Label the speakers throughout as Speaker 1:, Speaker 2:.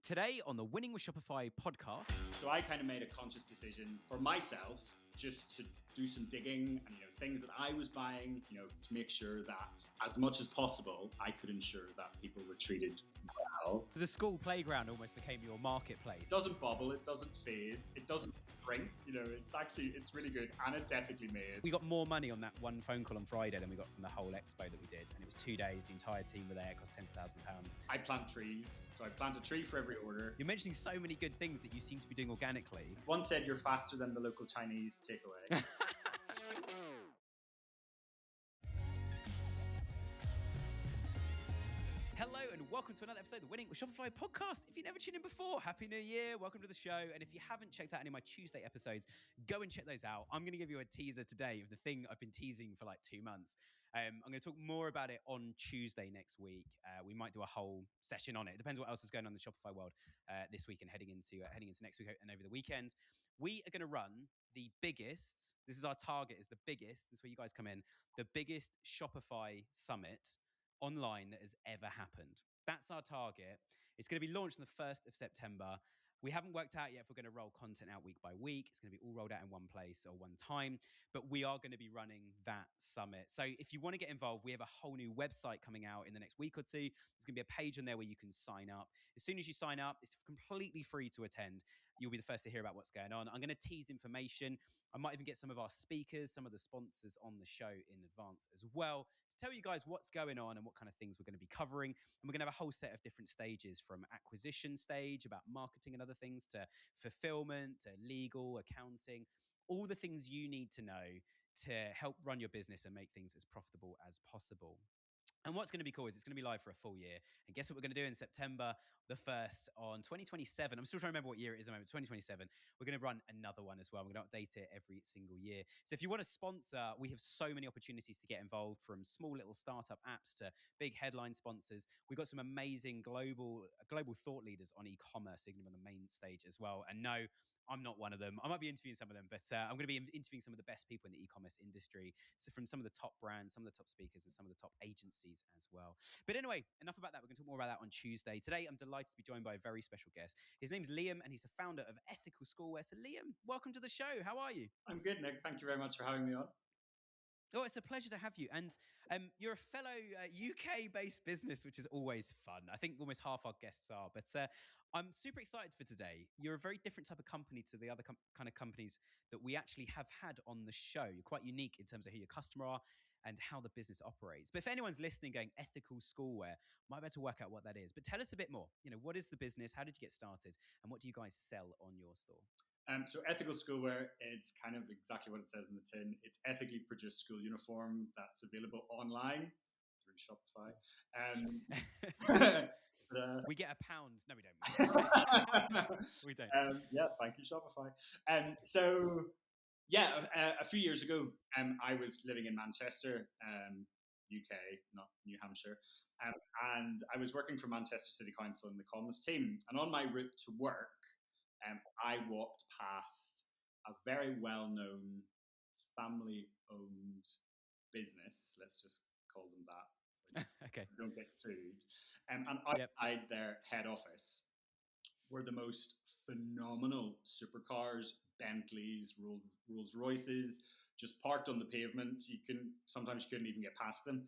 Speaker 1: Today on the Winning with Shopify podcast.
Speaker 2: So I kind of made a conscious decision for myself just to do some digging and, things that I was buying, to make sure that as much as possible, I could ensure that people were treated well.
Speaker 1: The school playground almost became your marketplace.
Speaker 2: It doesn't bubble, it doesn't fade, it doesn't shrink, it's really good and it's ethically made.
Speaker 1: We got more money on that one phone call on Friday than we got from the whole expo that we did. And it was 2 days, the entire team were there, it cost £10,000.
Speaker 2: I plant trees, so I plant a tree for every order.
Speaker 1: You're mentioning so many good things that you seem to be doing organically.
Speaker 2: One said you're faster than the local Chinese takeaway.
Speaker 1: Hello and welcome to another episode of the Winning with Shopify podcast. If you've never tuned in before, Happy New Year, welcome to the show. And if you haven't checked out any of my Tuesday episodes, go and check those out. I'm going to give you a teaser today of the thing I've been teasing for like 2 months. I'm going to talk more about it on Tuesday next week. We might do a whole session on it. It depends what else is going on in the Shopify world this week and heading into next week and over the weekend. We are going to run the biggest, this is our target, is the biggest, this is where you guys come in, the biggest Shopify Summit online that has ever happened. That's our target. It's going to be launched on the 1st of September. We haven't worked out yet if we're going to roll content out week by week. It's going to be all rolled out in one place or one time, but we are going to be running that summit. So if you want to get involved, we have a whole new website coming out in the next week or two. There's going to be a page on there where you can sign up. As soon as you sign up, it's completely free to attend. You'll be the first to hear about what's going on. I'm going to tease information. I might even get some of our speakers, some of the sponsors on the show in advance as well to tell you guys what's going on and what kind of things we're going to be covering. And we're going to have a whole set of different stages, from acquisition stage about marketing and other things to fulfillment, to legal, accounting, all the things you need to know to help run your business and make things as profitable as possible. And what's going to be cool is it's going to be live for a full year. And guess what we're going to do in September the 1st on 2027? I'm still trying to remember what year it is at the moment, 2027. We're going to run another one as well. We're going to update it every single year. So if you want to sponsor, we have so many opportunities to get involved, from small little startup apps to big headline sponsors. We've got some amazing global thought leaders on e-commerce. So you're going to be on the main stage as well. And no, I'm not one of them. I might be interviewing some of them, but I'm going to be interviewing some of the best people in the e-commerce industry. So from some of the top brands, some of the top speakers, and some of the top agencies as well. But anyway, enough about that. We're going to talk more about that on Tuesday. Today, I'm delighted to be joined by a very special guest. His name's Liam, and he's the founder of Ethical Schoolwear. So Liam, welcome to the show. How are you?
Speaker 2: I'm good, Nick. Thank you very much for having me on.
Speaker 1: Oh, it's a pleasure to have you. And you're a fellow UK-based business, which is always fun. I think almost half our guests are. But I'm super excited for today. You're a very different type of company to the other kind of companies that we actually have had on the show. You're quite unique in terms of who your customer are and how the business operates. But if anyone's listening going, Ethical Schoolwear, might be able to work out what that is. But tell us a bit more. What is the business? How did you get started? And what do you guys sell on your store?
Speaker 2: So Ethical Schoolwear is kind of exactly what it says in the tin. It's ethically produced school uniform that's available online through Shopify.
Speaker 1: We get £1. No, we don't. We don't.
Speaker 2: Yeah, thank you, Shopify. A few years ago, I was living in Manchester, UK, not New Hampshire, and I was working for Manchester City Council in the comms team. And on my route to work, I walked past a very well-known family-owned business. Let's just call them that. So
Speaker 1: okay.
Speaker 2: Don't get sued. And outside their head office were the most phenomenal supercars, Bentleys, Rolls Royces, just parked on the pavement. Sometimes you couldn't even get past them.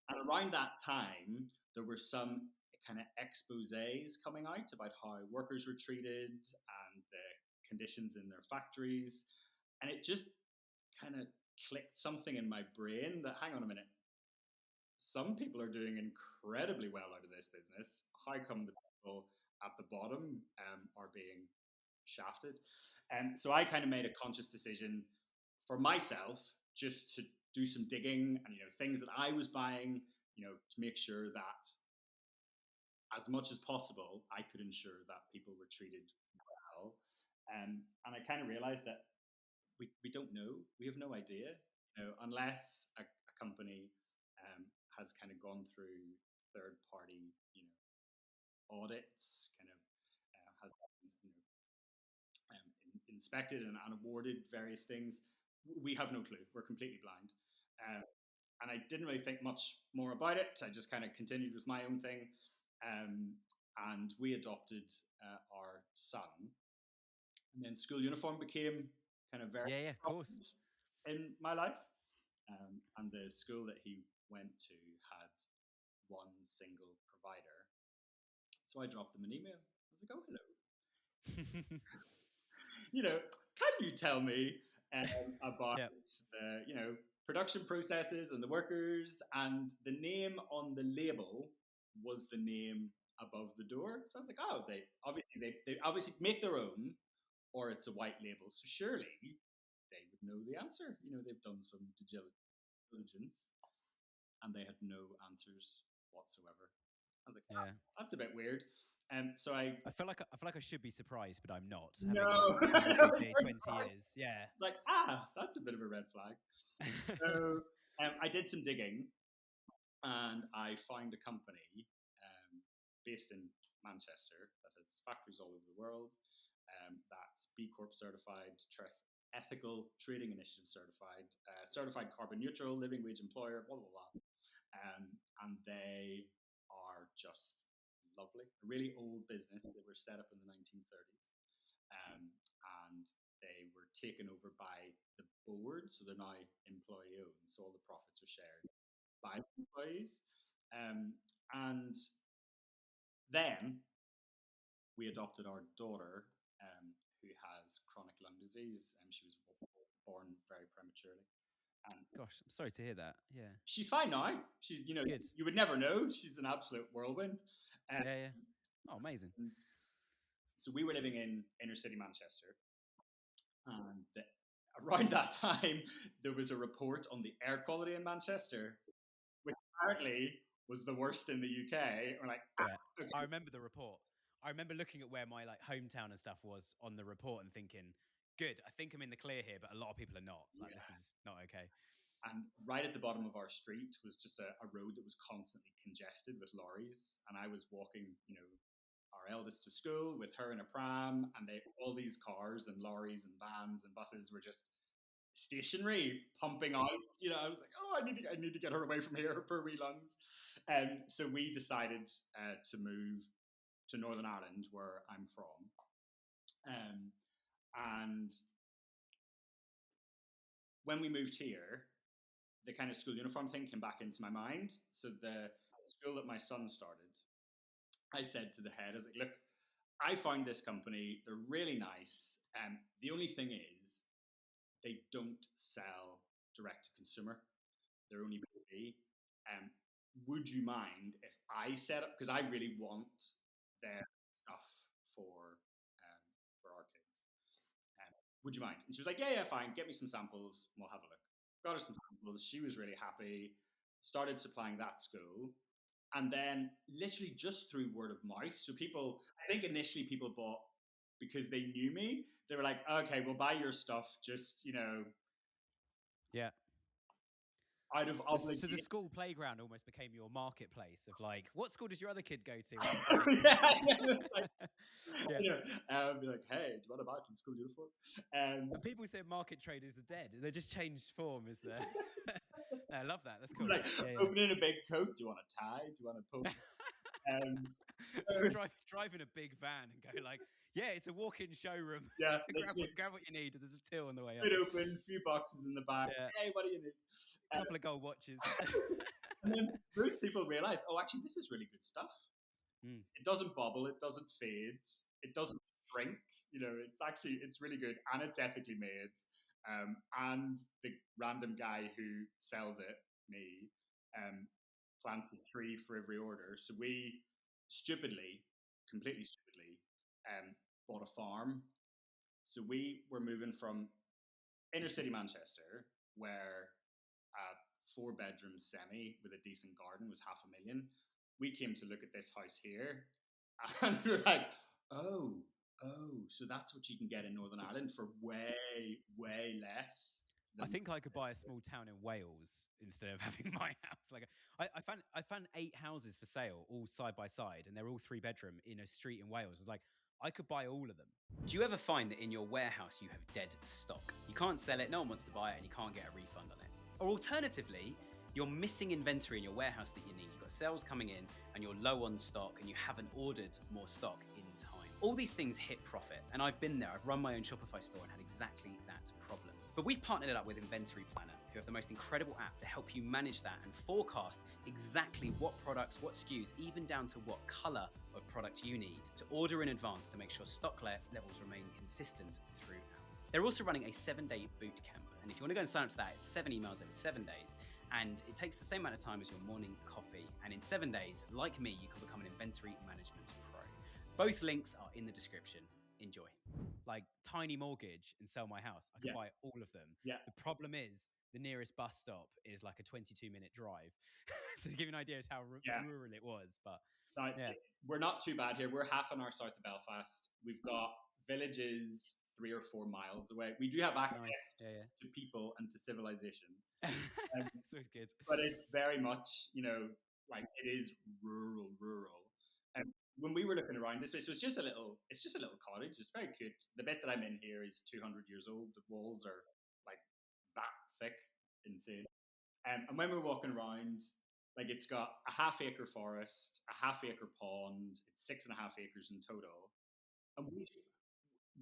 Speaker 2: And around that time, there were some kind of exposés coming out about how workers were treated and the conditions in their factories. And it just kind of clicked something in my brain that, hang on a minute, some people are doing incredibly well out of this business. How come the people at the bottom are being shafted? So I kind of made a conscious decision for myself just to do some digging and, things that I was buying, to make sure that as much as possible, I could ensure that people were treated well. And I kind of realized that we don't know. We have no idea, unless a company has kind of gone through third-party, audits, kind of has inspected and awarded various things. We have no clue. We're completely blind. And I didn't really think much more about it. I just kind of continued with my own thing. and we adopted our son. And then school uniform became kind of very
Speaker 1: of course
Speaker 2: in my life. And the school that he went to had one single provider. So I dropped him an email. I was like, oh, hello. Can you tell me about the production processes and the workers? And the name on the label was the name above the door. So I was like, oh, they obviously make their own, or it's a white label. So surely they would know the answer. They've done some diligence, and they had no answers whatsoever. I was like, that's a bit weird. So I
Speaker 1: feel like I should be surprised, but I'm not.
Speaker 2: No,
Speaker 1: having worked in this industry for 20 years. Yeah,
Speaker 2: it's like that's a bit of a red flag. So I did some digging, and I found a company based in Manchester that has factories all over the world. That's B Corp certified, Ethical Trading Initiative certified, certified carbon neutral, living wage employer, blah blah blah. And they are just lovely. A really old business. They were set up in the 1930s, and they were taken over by the board, so they're now employee owned. So all the profits are shared by employees. And then we adopted our daughter, who has chronic lung disease, and she was born very prematurely.
Speaker 1: Gosh, I'm sorry to hear that. Yeah,
Speaker 2: she's fine now. She's,
Speaker 1: good.
Speaker 2: You would never know. She's an absolute whirlwind.
Speaker 1: Yeah. Oh, amazing.
Speaker 2: So we were living in inner city Manchester, and around that time there was a report on the air quality in Manchester, which apparently was the worst in the UK. We're like,
Speaker 1: okay. I remember the report. I remember looking at where my hometown and stuff was on the report and thinking, good, I think I'm in the clear here, but a lot of people are not. This is not okay.
Speaker 2: And right at the bottom of our street was just a road that was constantly congested with lorries. And I was walking, our eldest to school with her in a pram, and all these cars and lorries and vans and buses were just stationary, pumping out. I was like, oh, I need to get her away from here, her poor wee lungs. So we decided to move to Northern Ireland, where I'm from. And when we moved here, the kind of school uniform thing came back into my mind. So the school that my son started, I said to the head, I was like, look, I found this company. They're really nice. The only thing is they don't sell direct to consumer. They're only B2B. Would you mind if I set up, because I really want their stuff for our kids. Would you mind? And she was like, yeah, fine. Get me some samples and we'll have a look. Got her some samples. She was really happy. Started supplying that school. And then literally just through word of mouth. So I think initially people bought because they knew me. They were like, okay, we'll buy your stuff. Just,
Speaker 1: Yeah.
Speaker 2: Out of obligation.
Speaker 1: So the school playground almost became your marketplace of what school does your other kid go to?
Speaker 2: Be like, hey, do you want to buy some school uniform?
Speaker 1: And people say market traders are dead. They just changed form, is there? I love that. That's cool.
Speaker 2: Opening a big coat. Do you want a tie? Do you want a poke?
Speaker 1: Just drive in a big van and go it's a walk-in showroom.
Speaker 2: Yeah,
Speaker 1: grab what you need. There's a till on the way up.
Speaker 2: It open, a few boxes in the back. Yeah. Hey, what do you need?
Speaker 1: A couple of gold watches.
Speaker 2: And then most people realize, oh, actually, this is really good stuff. It doesn't bubble. It doesn't fade. It doesn't shrink. It's really good, and it's ethically made. And the random guy who sells it, me, plants a tree for every order. So we completely stupidly, bought a farm. So we were moving from inner city Manchester, where a 4-bedroom semi with a decent garden was $500,000. We came to look at this house here, and we were like, oh, so that's what you can get in Northern Ireland for way, way less.
Speaker 1: I think I could buy a small town in Wales instead of having my house. I found 8 houses for sale, all side by side, and they're all 3-bedroom in a street in Wales. It's I could buy all of them. Do you ever find that in your warehouse you have dead stock? You can't sell it, no one wants to buy it, and you can't get a refund on it. Or alternatively, you're missing inventory in your warehouse that you need. You've got sales coming in and you're low on stock and you haven't ordered more stock in time. All these things hit profit. And I've been there. I've run my own Shopify store and had exactly that problem. But we've partnered it up with Inventory Planner, who have the most incredible app to help you manage that and forecast exactly what products, what SKUs, even down to what color of product you need to order in advance to make sure stock levels remain consistent throughout. They're also running a 7-day boot camp. And if you want to go and sign up to that, it's 7 emails over 7 days. And it takes the same amount of time as your morning coffee. And in 7 days, like me, you can become an inventory management pro. Both links are in the description. Enjoy. Like tiny mortgage and sell my house. I could buy all of them.
Speaker 2: Yeah.
Speaker 1: The problem is the nearest bus stop is like a 22-minute drive. So to give you an idea of how rural it was. But
Speaker 2: we're not too bad here. We're half an hour south of Belfast. We've got villages 3 or 4 miles away. We do have access to people and to civilization.
Speaker 1: So it's good.
Speaker 2: But it's very much, like it is rural. And when we were looking around this place, it's just a little cottage. It's very cute. The bit that I'm in here is 200 years old. The walls are like that thick, insane. And when we're walking around, like it's got a half-acre forest, a half-acre pond. It's 6.5 acres in total. And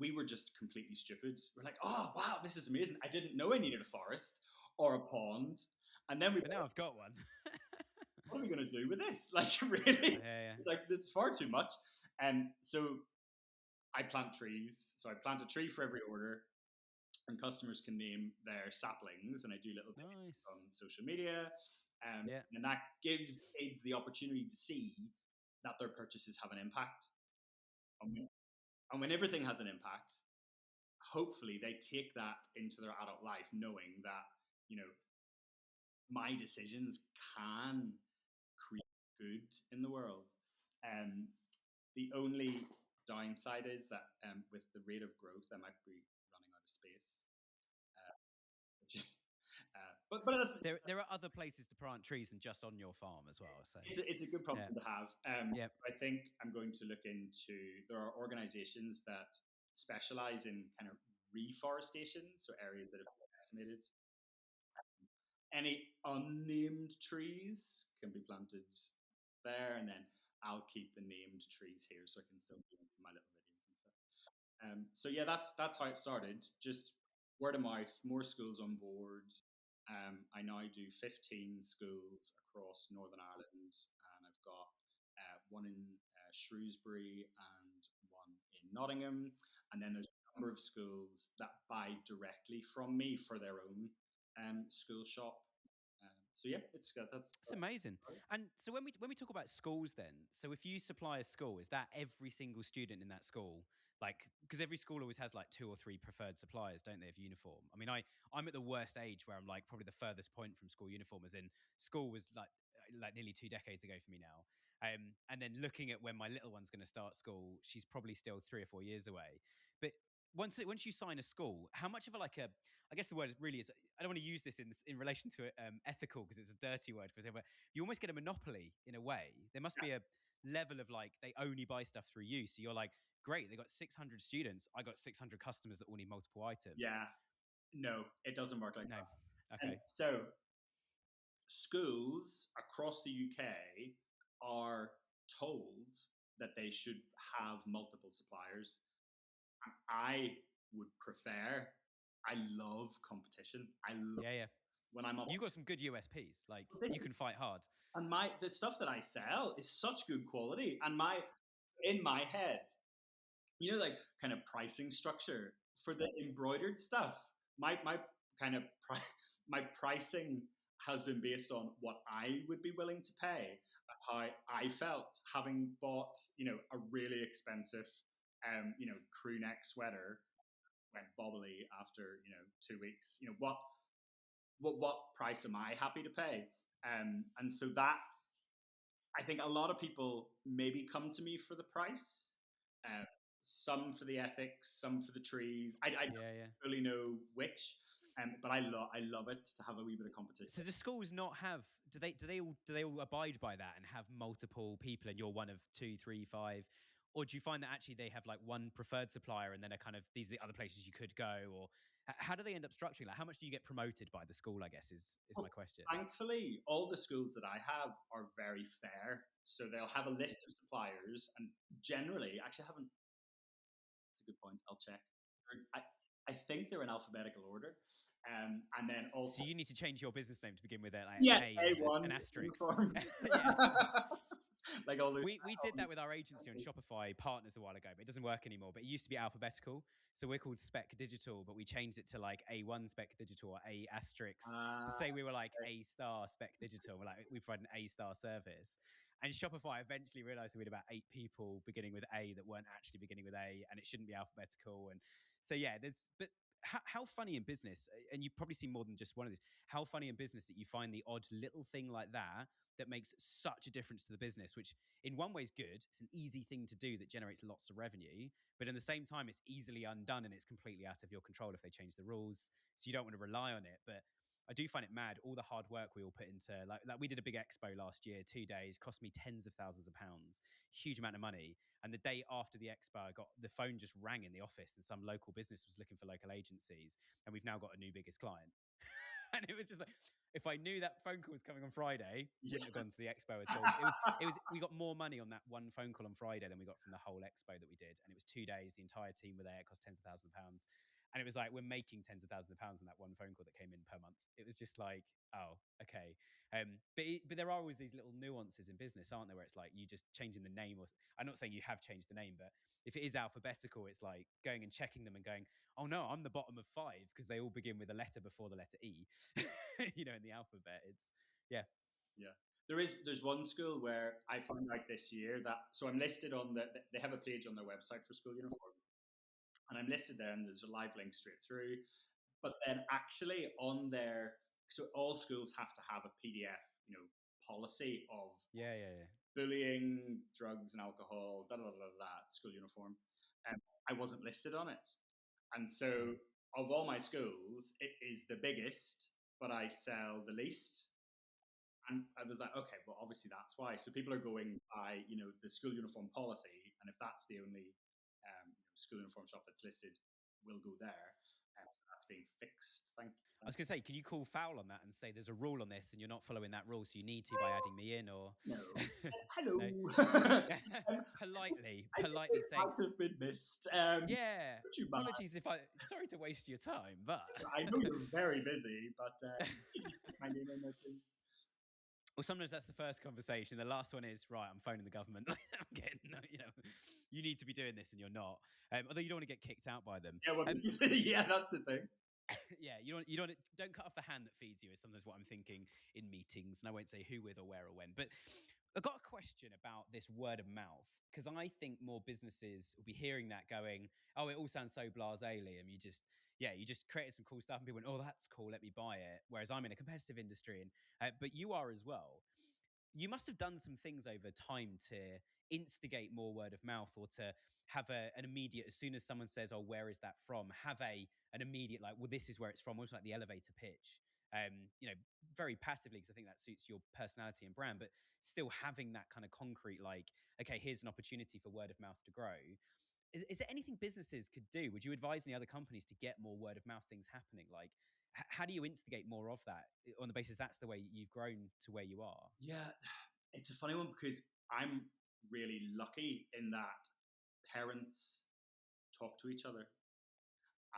Speaker 2: we were just completely stupid. We're like, oh wow, this is amazing. I didn't know I needed a forest or a pond. And then
Speaker 1: but now I've got one.
Speaker 2: What are we going to do with this? Like, really? It's like, it's far too much. And so I plant trees. So I plant a tree for every order, and customers can name their saplings. And I do little things on social media. And that gives kids the opportunity to see that their purchases have an impact. And when everything has an impact, hopefully they take that into their adult life, knowing that, my decisions can create good in the world. The only downside is that with the rate of growth, I might be running out of space. But
Speaker 1: there are other places to plant trees than just on your farm as well. So
Speaker 2: it's a good problem to have. I think I'm going to look into. There are organisations that specialise in kind of reforestation, so areas that have been decimated. Any unnamed trees can be planted there, and then I'll keep the named trees here, so I can still do my little videos and stuff. So yeah, that's how it started. Just word of mouth, more schools on board. I now do 15 schools across Northern Ireland, and I've got one in Shrewsbury and one in Nottingham, and then there's a number of schools that buy directly from me for their own school shop. So yeah, that's
Speaker 1: amazing. And so when we talk about schools, then, so if you supply a school, is that every single student in that school? Like, because every school always has like 2 or 3 preferred suppliers, don't they, of uniform? I mean, I'm at the worst age where I'm like probably the furthest point from school uniform, as in school was like nearly 2 decades ago for me now. And then looking at when my little one's going to start school, she's probably still 3 or 4 years away. But once you sign a school, how much of I guess the word really is, I don't want to use this in relation to ethical because it's a dirty word, because you almost get a monopoly in a way. There must be a level of like, they only buy stuff through you. So you're like, great, they got 600 students. I got 600 customers that all need multiple items.
Speaker 2: Yeah. No, it doesn't work like that.
Speaker 1: Okay.
Speaker 2: And so schools across the UK are told that they should have multiple suppliers. I would prefer. I love competition. I love when I'm up.
Speaker 1: You got some good USPs. Like, you can fight hard.
Speaker 2: And the stuff that I sell is such good quality. And in my head, like kind of pricing structure for the embroidered stuff. My kind of my pricing has been based on what I would be willing to pay, how I felt having bought, a really expensive, crew neck sweater, went bobbly after, 2 weeks. What price am I happy to pay? And so that, I think a lot of people maybe come to me for the price, some for the ethics, some for the trees. I don't really know which. But I love it to have a wee bit of competition.
Speaker 1: So the schools not have? Do they all abide by that and have multiple people, and you're one of 2, 3, 5? Or do you find that actually they have like one preferred supplier and then a kind of, these are the other places you could go? Or how do they end up structuring? Like, how much do you get promoted by the school, I guess, is my question.
Speaker 2: Thankfully, all the schools that I have are very fair. So they'll have a list of suppliers, and generally, actually, I haven't. That's a good point. I'll check. I think they're in alphabetical order, and then
Speaker 1: So
Speaker 2: also
Speaker 1: you need to change your business name to begin with, like
Speaker 2: yeah,
Speaker 1: A and then
Speaker 2: A1
Speaker 1: an asterisk.
Speaker 2: uniforms.
Speaker 1: Yeah.
Speaker 2: Like all those.
Speaker 1: We did that with our agency on Shopify Partners a while ago, but it doesn't work anymore. But it used to be alphabetical. So we're called Spec Digital, but we changed it to like A1 Spec Digital or A asterisk to say we were like A star Spec Digital. We're like, we provide an A star service. And Shopify eventually realized we had about 8 people beginning with A that weren't actually beginning with A, and it shouldn't be alphabetical. And so, yeah, but how funny in business, and you've probably seen more than just one of these, how funny in business that you find the odd little thing like that makes such a difference to the business, which in one way is good. It's an easy thing to do that generates lots of revenue, but in the same time, it's easily undone and it's completely out of your control if they change the rules. So you don't want to rely on it. But I do find it mad, all the hard work we all put into, like we did a big expo last year, 2 days, cost me tens of thousands of pounds, huge amount of money. And the day after the expo, I got the phone just rang in the office and some local business was looking for local agencies. And we've now got a new biggest client. And it was just like, if I knew that phone call was coming on Friday, wouldn't have gone to the expo at all. We got more money on that one phone call on Friday than we got from the whole expo that we did. And it was 2 days. The entire team were there. It cost tens of thousands of pounds. And it was like, we're making tens of thousands of pounds on that one phone call that came in per month. It was just like, oh, okay. But there are always these little nuances in business, aren't there? Where it's like you just changing the name, or I'm not saying you have changed the name, but if it is alphabetical, it's like going and checking them and going, oh no, I'm the bottom of 5 because they all begin with a letter before the letter E, in the alphabet. It's yeah.
Speaker 2: There's one school where I found out this year that, so I'm listed on they have a page on their website for school uniform, and I'm listed there, and there's a live link straight through. But then actually on there, so all schools have to have a PDF, policy of
Speaker 1: Yeah.
Speaker 2: bullying, drugs and alcohol, school uniform. I wasn't listed on it. And so of all my schools, it is the biggest, but I sell the least. And I was like, okay, well, obviously that's why. So people are going by, the school uniform policy, and if that's the only school uniform shop that's listed, we'll go there. So that's being fixed. Thank you.
Speaker 1: I was going to say, can you call foul on that and say there's a rule on this and you're not following that rule, so you need to by adding me in, or
Speaker 2: no? Hello.
Speaker 1: politely
Speaker 2: I
Speaker 1: saying,
Speaker 2: might have been missed.
Speaker 1: yeah. Apologies if sorry to waste your time, but
Speaker 2: I know you're very busy, but could you stick my name in there, please?
Speaker 1: Well, sometimes that's the first conversation. The last one is, right, I'm phoning the government. I'm getting, you need to be doing this and you're not. Although you don't want to get kicked out by them.
Speaker 2: Yeah, well, that's the thing.
Speaker 1: Yeah, don't cut off the hand that feeds you is sometimes what I'm thinking in meetings. And I won't say who, with, or where, or when. But I've got a question about this word of mouth, because I think more businesses will be hearing that going, oh, it all sounds so blasé, Liam. You just created some cool stuff and people went, oh, that's cool, let me buy it. Whereas I'm in a competitive industry, and but you are as well. You must have done some things over time to instigate more word of mouth, or to have an immediate, as soon as someone says, oh, where is that from, have an immediate, like, well, this is where it's from, almost like the elevator pitch. Very passively, because I think that suits your personality and brand, but still having that kind of concrete, like, okay, here's an opportunity for word of mouth to grow. Is there anything businesses could do? Would you advise any other companies to get more word of mouth things happening? Like, how do you instigate more of that on the basis that's the way you've grown to where you are?
Speaker 2: Yeah, it's a funny one, because I'm really lucky in that parents talk to each other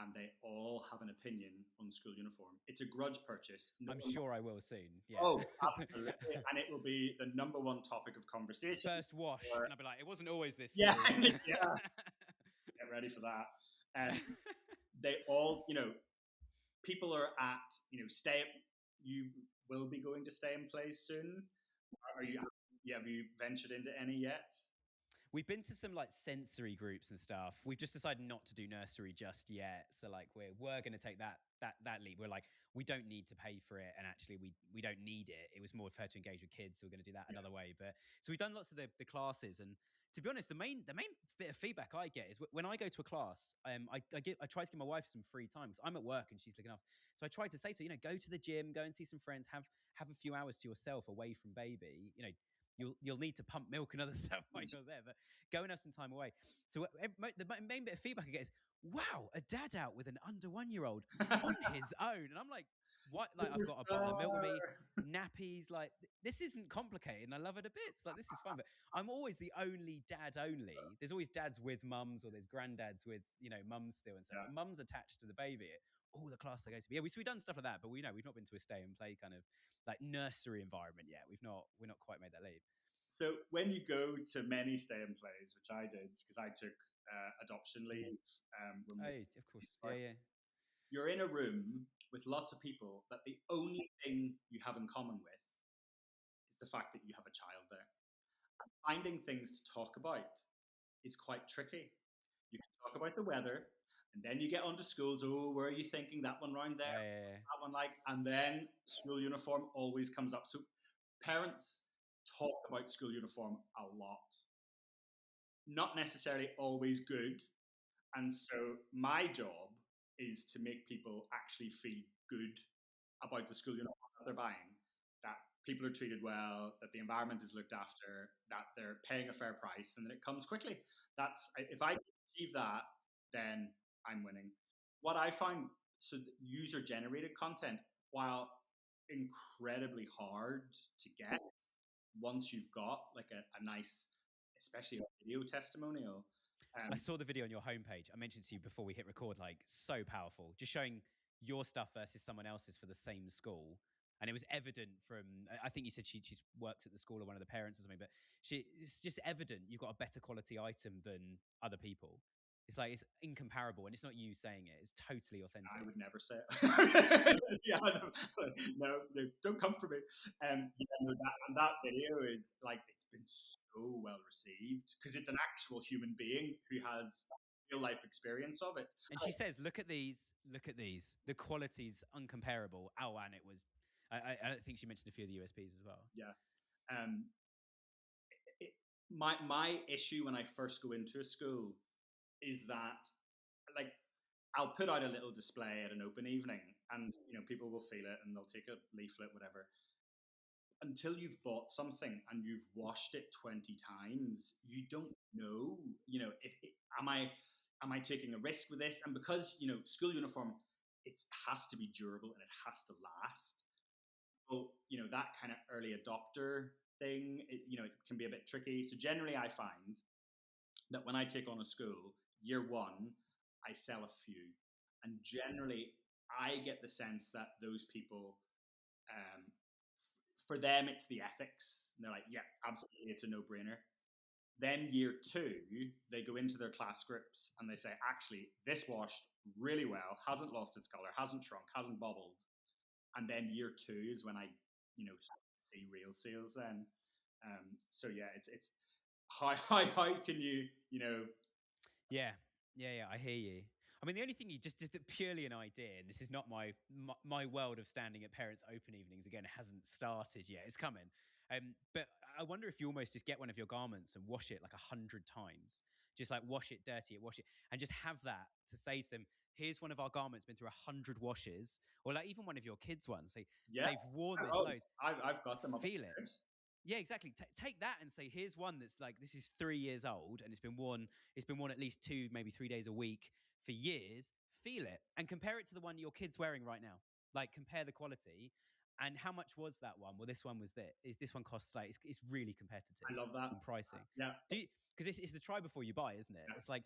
Speaker 2: and they all have an opinion on school uniform. It's a grudge purchase.
Speaker 1: I'm sure I will soon. Yeah.
Speaker 2: Oh, absolutely. And it will be the number one topic of conversation.
Speaker 1: First wash. And I'll be like, it wasn't always this.
Speaker 2: Yeah. Yeah. Get ready for that. And they all, people are at, you will be going to stay in place soon. Have you ventured into any yet?
Speaker 1: We've been to some like sensory groups and stuff. We've just decided not to do nursery just yet. So like we're going to take that leap. We're like, we don't need to pay for it, and actually we don't need it. It was more for her to engage with kids, so we're going to do that another way. But so we've done lots of the classes, and to be honest, the main bit of feedback I get is when I go to a class, I try to give my wife some free time because I'm at work and she's looking after. So I try to say to her, go to the gym, go and see some friends, have a few hours to yourself away from baby. you'll need to pump milk and other stuff while you're there. But go and have some time away. So the main bit of feedback I get is, wow, a dad out with an under 1-year-old on his own. And I'm like, what? Like, I've got a bottle of milk with me, nappies. Like, this isn't complicated, and I love it a bit. Like, this is fun. But I'm always the only dad only. There's always dads with mums, or there's granddads with, mums still and stuff. But mum's attached to the baby. All the class I go to. Yeah, we've done stuff like that, but we've not been to a stay and play kind of like nursery environment yet. We're not quite made that leap.
Speaker 2: So when you go to many stay and plays, which I did because I took adoption leave.
Speaker 1: Of course. Yeah.
Speaker 2: You're in a room with lots of people that the only thing you have in common with is the fact that you have a child there. And finding things to talk about is quite tricky. You can talk about the weather, and then you get onto schools. Oh, where are you thinking? That one round there, that one and then school uniform always comes up. So parents talk about school uniform a lot. Not necessarily always good. And so my job is to make people actually feel good about the school uniform that they're buying, that people are treated well, that the environment is looked after, that they're paying a fair price, and that it comes quickly. If I achieve that, then I'm winning. What I found, so user-generated content, while incredibly hard to get, once you've got like a nice, especially a video testimonial.
Speaker 1: I saw the video on your homepage. I mentioned to you before we hit record, like, so powerful. Just showing your stuff versus someone else's for the same school. And it was evident from, I think you said she works at the school or one of the parents or something, but it's just evident you've got a better quality item than other people. It's like, it's incomparable, and it's not you saying it. It's totally authentic.
Speaker 2: I would never say it. Yeah, no, don't come for me. And that video is like, it's been so well received because it's an actual human being who has real life experience of it.
Speaker 1: And she says, look at these. The quality's uncomparable. Oh, and it was, I think she mentioned a few of the USPs as well.
Speaker 2: Yeah. My issue when I first go into a school is that, like, I'll put out a little display at an open evening, and people will feel it and they'll take a leaflet, whatever. Until you've bought something and you've washed it 20 times, you don't know. Am I taking a risk with this? And because school uniform, it has to be durable and it has to last. So that kind of early adopter thing, it can be a bit tricky. So generally, I find that when I take on a school, year one, I sell a few. And generally, I get the sense that those people, for them, it's the ethics. And they're like, yeah, absolutely, it's a no-brainer. Then year two, they go into their class groups and they say, actually, this washed really well, hasn't lost its color, hasn't shrunk, hasn't bubbled. And then year two is when I, see real sales then. So yeah, it's how can you.
Speaker 1: Yeah, I hear you. I mean, the only thing you just purely an idea, and this is not my world of standing at parents' open evenings, again, it hasn't started yet. It's coming. But I wonder if you almost just get one of your garments and wash it like 100 times. Just like wash it, dirty it, wash it, and just have that to say to them, here's one of our garments been through 100 washes, or like even one of your kids' ones. Say, they've worn this loads.
Speaker 2: I've got them.
Speaker 1: Feel it. Yeah, exactly. Take that and say, here's one that's like, this is 3 years old and it's been worn at least 2, maybe 3 days a week for years. Feel it and compare it to the one your kid's wearing right now. Like, compare the quality. And how much was that one? Well, this one was this one costs like, it's really competitive.
Speaker 2: I love that.
Speaker 1: In pricing.
Speaker 2: Yeah.
Speaker 1: Because it's the try before you buy, isn't it?
Speaker 2: Yeah.
Speaker 1: It's like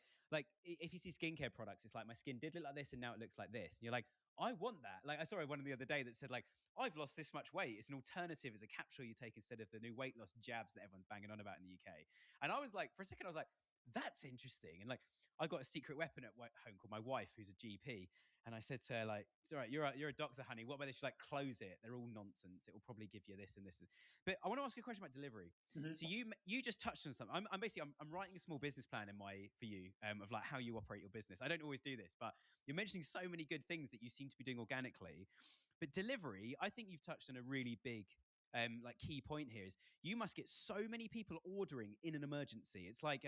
Speaker 1: if you see skincare products, it's like, my skin did look like this and now it looks like this. And you're like, I want that. Like, I saw one the other day that said, like, I've lost this much weight. It's an alternative. It's a capsule you take instead of the new weight loss jabs that everyone's banging on about in the UK. And I was like, for a second, I was like, that's interesting. And like, I got a secret weapon at home called my wife, who's a GP. And I said to her, like, it's all right, you're a doctor, honey. What about this? She's like, close it. They're all nonsense. It will probably give you this and this. But I want to ask you a question about delivery. Mm-hmm. So you just touched on something. I'm basically writing a small business plan for you of like how you operate your business. I don't always do this, but you're mentioning so many good things that you seem to be doing organically. But delivery, I think you've touched on a really big like key point here is you must get so many people ordering in an emergency. It's like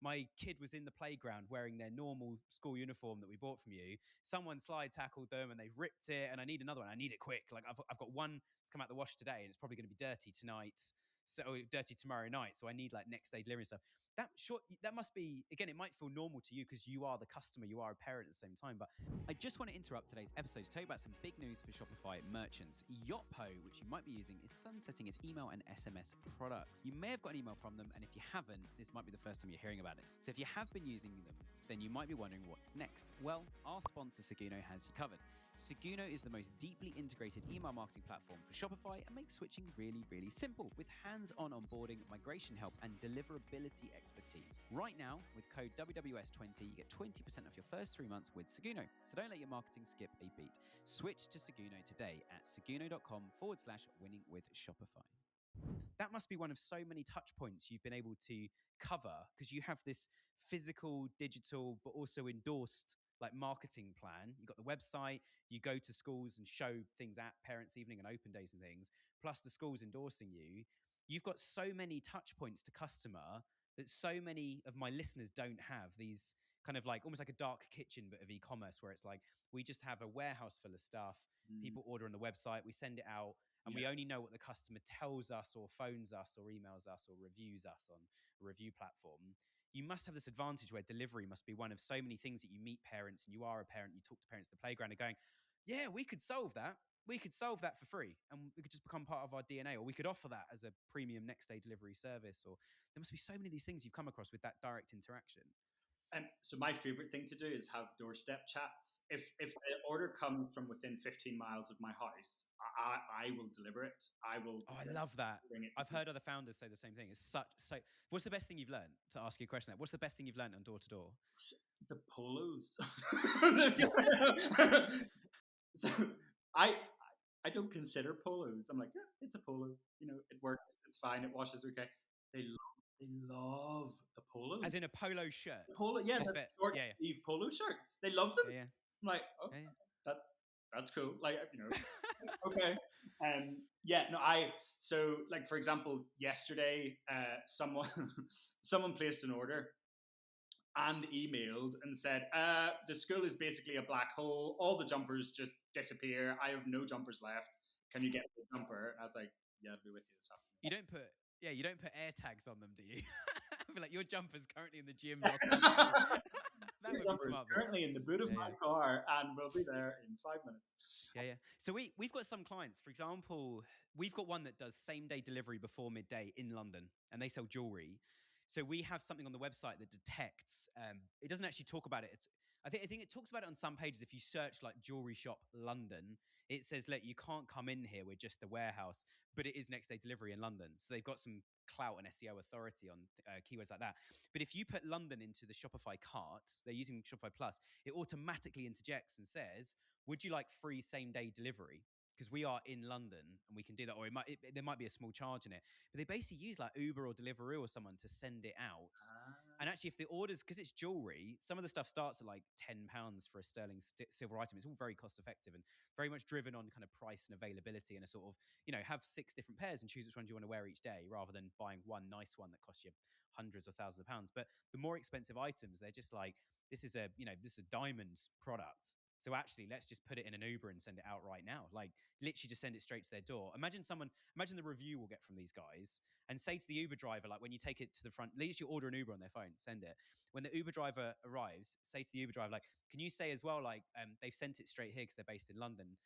Speaker 1: my kid was in the playground wearing their normal school uniform that we bought from you. Someone slide tackled them and they've ripped it, and I need another one. I need it quick. Like I've got one that's come out the wash today and it's probably going to be dirty tonight. dirty tomorrow night. So I need like next day delivery and stuff. That must be, again, it might feel normal to you because you are the customer, you are a parent at the same time. But I just want to interrupt today's episode to tell you about some big news for Shopify merchants. Yotpo, which you might be using, is sunsetting its email and SMS products. You may have got an email from them, and if you haven't, this might be the first time you're hearing about this. So if you have been using them, then you might be wondering what's next. Well, our sponsor Seguno has you covered. Seguno is the most deeply integrated email marketing platform for Shopify and makes switching really, really simple with hands-on onboarding, migration help, and deliverability expertise. Right now, with code WWS20, you get 20% off your first 3 months with Seguno. So don't let your marketing skip a beat. Switch to Seguno today at seguno.com/winning with Shopify. That must be one of so many touch points you've been able to cover because you have this physical, digital, but also endorsed like marketing plan. You've got the website, you go to schools and show things at parents' evening and open days and things, plus the schools endorsing you. You've got so many touch points to customer that so many of my listeners don't have. These kind of like almost like a dark kitchen, but of e-commerce, where it's like we just have a warehouse full of stuff. People order on the website, we send it out, and we only know what the customer tells us or phones us or emails us or reviews us on a review platform. You must have this advantage where delivery must be one of so many things that you meet parents and you are a parent, you talk to parents at the playground and going, yeah, we could solve that. We could solve that for free and it could just become part of our DNA, or we could offer that as a premium next day delivery service. Or there must be so many of these things you've come across with that direct interaction.
Speaker 2: So my favorite thing to do is have doorstep chats. If an order comes from within 15 miles of my house, I will deliver it. I will.
Speaker 1: Oh, I love that. I've heard other founders say the same thing. It's so. What's the best thing you've learned? To ask you a question, what's the best thing you've learned on door to door?
Speaker 2: The polos. So I don't consider polos. I'm like, yeah, it's a polo. You know, it works. It's fine. It washes okay. They love the polos.
Speaker 1: As in a polo shirt.
Speaker 2: The polo, yeah, the short sleeve polo shirts. They love them.
Speaker 1: Yeah.
Speaker 2: I'm like, oh, that's cool. Like, you know, okay. So like for example, yesterday, someone placed an order and emailed and said, the school is basically a black hole. All the jumpers just disappear. I have no jumpers left. Can you get the jumper? And I was like, yeah, I'll be with you this afternoon.
Speaker 1: You don't put air tags on them, do you? I feel like your jumper's currently in the gym.
Speaker 2: That would be smart. Currently in the boot of my car and we'll be there in 5 minutes.
Speaker 1: Yeah. So we've got some clients, for example, we've got one that does same day delivery before midday in London and they sell jewelry. So we have something on the website that detects, it doesn't actually talk about it. I think it talks about it on some pages. If you search like jewelry shop London, it says, look, you can't come in here. We're just a warehouse, but it is next day delivery in London. So they've got some clout and SEO authority on keywords like that. But if you put London into the Shopify cart, they're using Shopify Plus, it automatically interjects and says, would you like free same day delivery? Because we are in London and we can do that, or there might be a small charge in it. But they basically use like Uber or Deliveroo or someone to send it out. And actually, if the orders, because it's jewelry, some of the stuff starts at like £10 for a sterling silver item. It's all very cost effective and very much driven on kind of price and availability and a sort of, have 6 different pairs and choose which ones you want to wear each day rather than buying one nice one that costs you hundreds of thousands of pounds. But the more expensive items, they're just like, this is a diamond product. So actually, let's just put it in an Uber and send it out right now. Like literally just send it straight to their door. Imagine the review we'll get from these guys and say to the Uber driver, like when you take it to the front, literally order an Uber on their phone, send it. When the Uber driver arrives, say to the Uber driver, like, can you say as well, like, they've sent it straight here because they're based in London.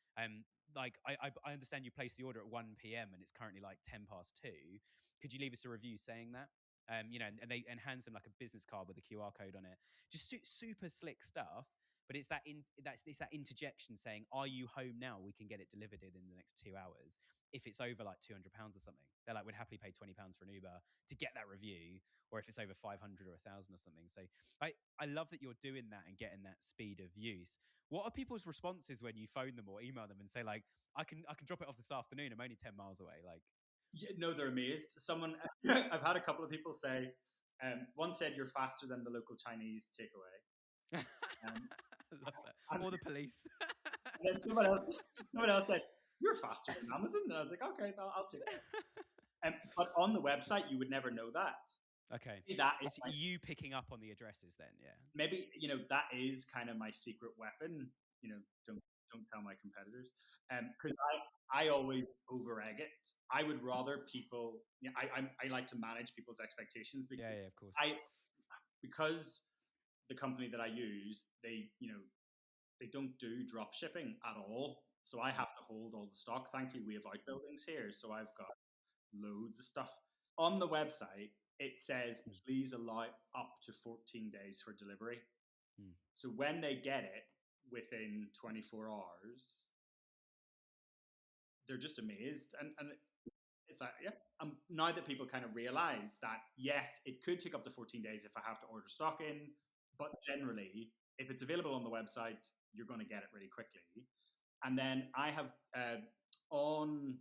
Speaker 1: Like I understand you placed the order at 1 p.m. and it's currently like 2:10. Could you leave us a review saying that? And hands them like a business card with a QR code on it. Just super slick stuff. But it's that interjection saying, are you home now? We can get it delivered in the next 2 hours. If it's over like £200 or something, they're like, we'd happily pay £20 for an Uber to get that review. Or if it's over 500 or 1,000 or something. So I love that you're doing that and getting that speed of use. What are people's responses when you phone them or email them and say like, I can drop it off this afternoon. I'm only 10 miles away. Like,
Speaker 2: yeah, no, they're amazed. I've had a couple of people say, one said you're faster than the local Chinese takeaway.
Speaker 1: Love that. Or the police.
Speaker 2: And then someone else said, you're faster than Amazon. And I was like, okay, I'll take it. But on the website, you would never know that.
Speaker 1: Okay.
Speaker 2: Maybe that is
Speaker 1: it's you picking up on the addresses then, yeah.
Speaker 2: Maybe, that is kind of my secret weapon. Don't tell my competitors. Because I always over egg it. I would rather people. Yeah, I like to manage people's expectations because
Speaker 1: Yeah, of course.
Speaker 2: because the company that I use, they don't do drop shipping at all. So I have to hold all the stock. Thankfully, we have outbuildings here, so I've got loads of stuff. On the website, it says, please allow up to 14 days for delivery. So when they get it within 24 hours, they're just amazed. And it's like, yeah. Now that people kind of realize that, yes, it could take up to 14 days if I have to order stock in, but generally, if it's available on the website, you're going to get it really quickly. And then I have on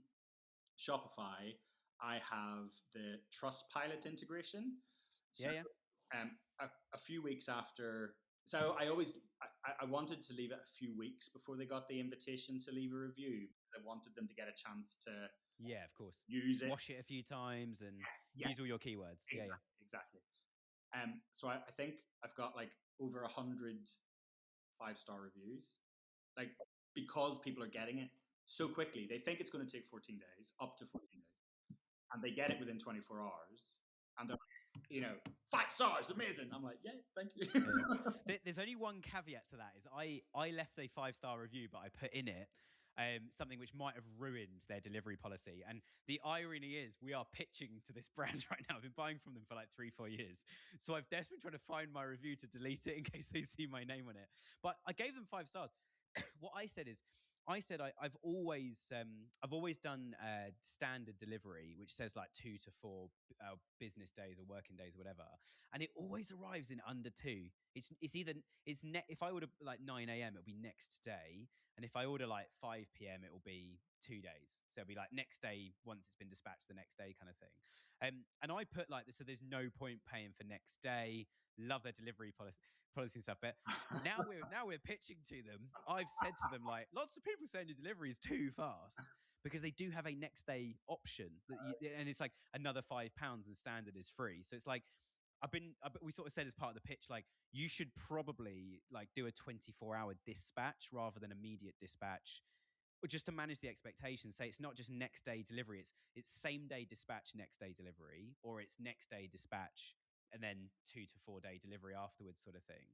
Speaker 2: Shopify, I have the Trustpilot integration. So a few weeks after, so I wanted to leave it a few weeks before they got the invitation to leave a review because I wanted them to get a chance to
Speaker 1: of course,
Speaker 2: use it,
Speaker 1: wash it a few times, and use all your keywords.
Speaker 2: Exactly. So I think I've got like over 100 5-star reviews, like because people are getting it so quickly. They think it's going to take 14 days, up to 14 days, and they get it within 24 hours, and they're like, 5 stars, amazing. I'm like, yeah, thank you.
Speaker 1: There's only one caveat to that: is I left a 5-star review, but I put in it something which might have ruined their delivery policy. And the irony is, we are pitching to this brand right now. I've been buying from them for like 3-4 years. So I've desperately tried to find my review to delete it in case they see my name on it. But I gave them 5 stars. What I said is, I've always done standard delivery, which says like 2 to 4 business days or working days or whatever, and it always arrives in under 2. If I order like 9 a.m. it'll be next day, and if I order like 5 p.m. it will be 2 days. So it'll be like next day once it's been dispatched, the next day kind of thing. And I put like this, so there's no point paying for next day. Love their delivery policy and stuff. But now we're pitching to them. I've said to them, like, lots of people saying your delivery is too fast, because they do have a next day option and it's like another £5 and standard is free. So it's like, we sort of said as part of the pitch, like, you should probably like do a 24-hour dispatch rather than immediate dispatch, or just to manage the expectations. Say it's not just next day delivery, it's same day dispatch, next day delivery, or it's next day dispatch and then 2 to 4 day delivery afterwards, sort of thing.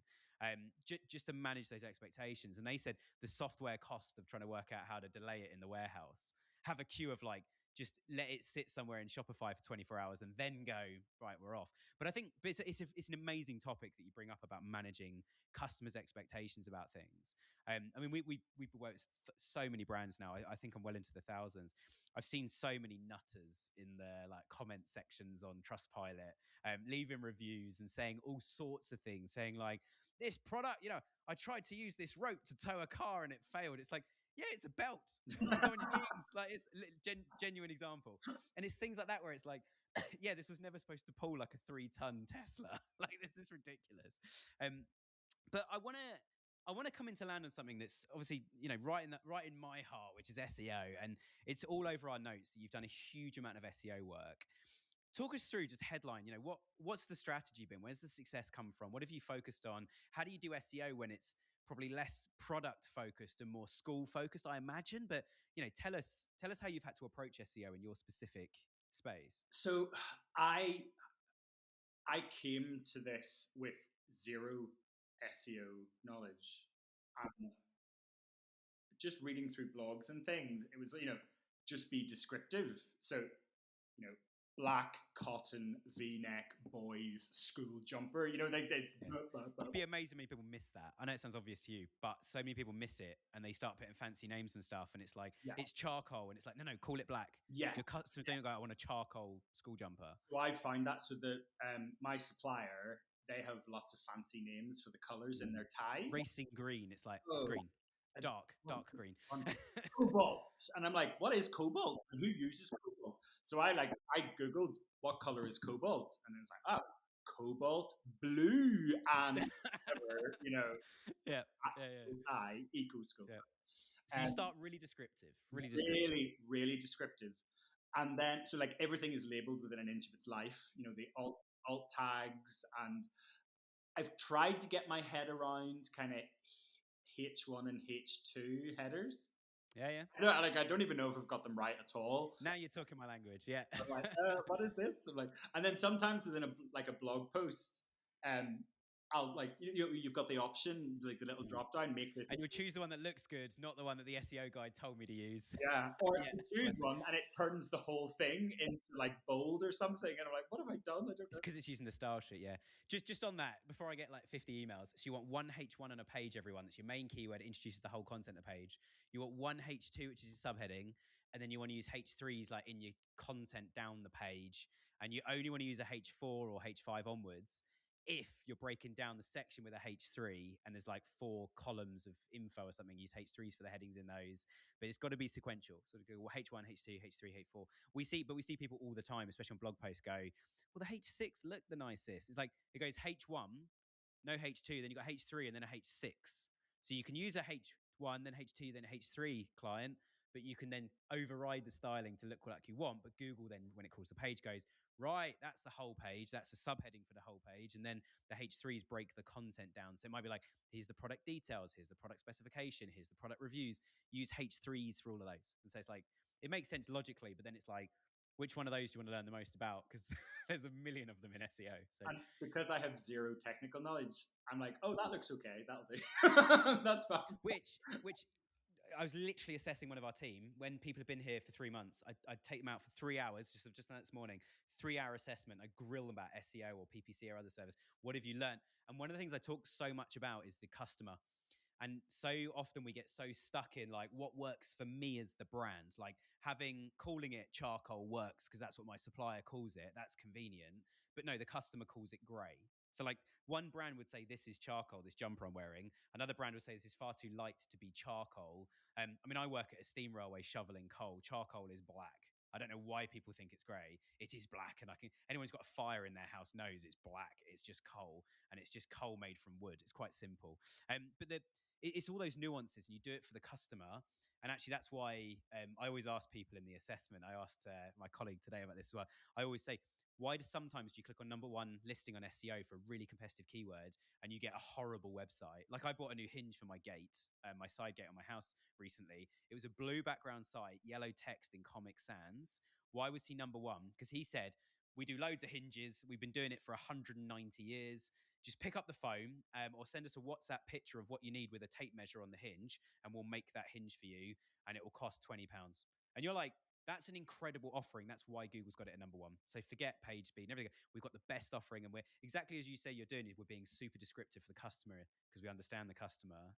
Speaker 1: Just to manage those expectations. And they said the software cost of trying to work out how to delay it in the warehouse, have a queue of like, just let it sit somewhere in Shopify for 24 hours and then go, right, we're off. But I think it's an amazing topic that you bring up about managing customers' expectations about things. I mean, we've worked with so many brands now. I think I'm well into the thousands. I've seen so many nutters in the like comment sections on Trustpilot, leaving reviews and saying all sorts of things, saying like, this product, I tried to use this rope to tow a car and it failed. It's like, yeah, it's a belt to go on your jeans. Like, it's a genuine example. And it's things like that where it's like, yeah, this was never supposed to pull like a 3-ton Tesla. Like, this is ridiculous. But I want to come into land on something that's obviously, right in my heart, which is SEO. And it's all over our notes that you've done a huge amount of SEO work. Talk us through, just headline, what's the strategy been? Where's the success come from? What have you focused on? How do you do SEO when it's probably less product focused and more school focused, I imagine? But, tell us how you've had to approach SEO in your specific space.
Speaker 2: So I came to this with zero SEO knowledge, and just reading through blogs and things, it was, just be descriptive. So, black cotton V-neck boys school jumper. Like it's.
Speaker 1: I'd be amazed how many people miss that. I know it sounds obvious to you, but so many people miss it, and they start putting fancy names and stuff, and it's like, it's charcoal, and it's like, no, call it black.
Speaker 2: Yes.
Speaker 1: Your customers don't go, I want a charcoal school jumper.
Speaker 2: So I find that, so the my supplier, they have lots of fancy names for the colors in their ties.
Speaker 1: Racing green. It's like, it's green. Dark green.
Speaker 2: Cobalt. And I'm like, what is cobalt? And who uses cobalt? So I Googled what color is cobalt, and it's like, cobalt blue, and tie, eco school.
Speaker 1: Yeah. So you start really descriptive.
Speaker 2: Really, really descriptive. And then, so like everything is labeled within an inch of its life, the alt tags. And I've tried to get my head around kind of H1 and H2 headers.
Speaker 1: Yeah.
Speaker 2: I don't even know if I've got them right at all.
Speaker 1: Now you're talking my language. Yeah.
Speaker 2: I'm like, what is this? I'm like, and then sometimes within a blog post, um, I'll like you've got the option, like the little drop down, make this.
Speaker 1: And you'll choose the one that looks good, not the one that the SEO guy told me to use.
Speaker 2: Yeah, or
Speaker 1: Yeah.
Speaker 2: you choose one and it turns the whole thing into like bold or something, and I'm like, what have I done? I don't know.
Speaker 1: It's because it's using the style sheet, yeah. Just on that, before I get like 50 emails, so you want one H1 on a page, everyone. That's your main keyword, introduces the whole content of the page. You want one H2, which is your subheading, and then you want to use H3s like in your content down the page, and you only want to use a H4 or H5 onwards if you're breaking down the section with a H3 and there's like 4 columns of info or something. Use H3s for the headings in those, but it's got to be sequential. So go H1, H2, H3, H4. We see people all the time, especially on blog posts, go, well, the H6 looked the nicest. It's like it goes H1, no H2, then you got H3 and then a H6. So you can use a H1, then H2, then H3 client, but you can then override the styling to look like you want. But Google then, when it crawls the page, goes, right, that's the whole page. That's a subheading for the whole page. And then the H3s break the content down. So it might be like, here's the product details, here's the product specification, here's the product reviews. Use H3s for all of those. And so it's like, it makes sense logically, but then it's like, which one of those do you want to learn the most about? Because there's a million of them in SEO. So,
Speaker 2: and because I have zero technical knowledge, I'm like, oh, that looks okay. That'll do. That's fine.
Speaker 1: which I was literally assessing one of our team when people have been here for 3 months. I'd take them out for 3 hours, just done this morning, 3-hour assessment. I grill them about SEO or PPC or other service. What have you learned? And one of the things I talk so much about is the customer. And so often we get so stuck in like what works for me as the brand, like calling it charcoal works because that's what my supplier calls it. That's convenient. But no, the customer calls it gray. So like one brand would say this is charcoal, this jumper I'm wearing. Another brand would say this is far too light to be charcoal. I mean, I work at a steam railway shoveling coal. Charcoal is black. I don't know why people think it's grey. It is black, and anyone's got a fire in their house knows it's black. It's just coal, and it's just coal made from wood. It's quite simple. But it's all those nuances, and you do it for the customer. And actually, that's why I always ask people in the assessment. I asked my colleague today about this as well. I always say, why does sometimes do you click on number one listing on SEO for a really competitive keyword and you get a horrible website? Like I bought a new hinge for my gate, my side gate on my house recently. It was a blue background site, yellow text in Comic Sans. Why was he number one? Because he said, we do loads of hinges. We've been doing it for 190 years. Just pick up the phone or send us a WhatsApp picture of what you need with a tape measure on the hinge, and we'll make that hinge for you, and it will cost £20. And you're like, that's an incredible offering. That's why Google's got it at number one. So forget page speed and everything. We've got the best offering, and we're exactly as you say you're doing it. We're being super descriptive for the customer because we understand the customer.